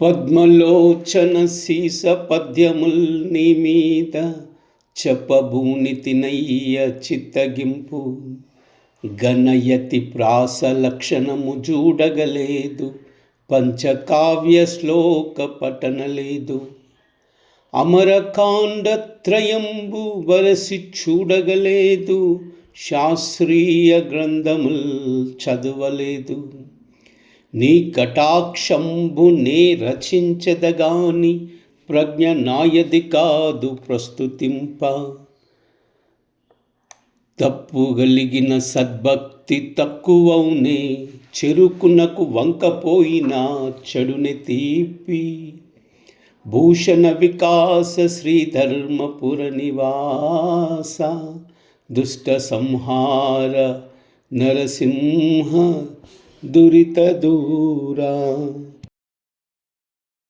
పద్మలోచన సీస పద్యముల్ నీ మీద చెప్పబూనితినయ్య చిత్తగింపు. గణయతి ప్రాస లక్షణము చూడగలేదు, పంచకావ్య శ్లోక పఠనలేదు. అమరకాండ త్రయంబు వరసి చూడగలేదు, శాస్త్రీయ గ్రంథముల్ చదవలేదు. నీ కటాక్షంబు నే రచించదగాని, ప్రజ్ఞ నాయది కాదు ప్రస్తుతింప. తప్పుగలిగిన సద్భక్తి తక్కువౌనే, చెరుకునకు వంకపోయినా చెడుని తీపి. భూషణ వికాస శ్రీధర్మపుర నివాస, దుష్ట సంహార నరసింహ దురిత దూరా.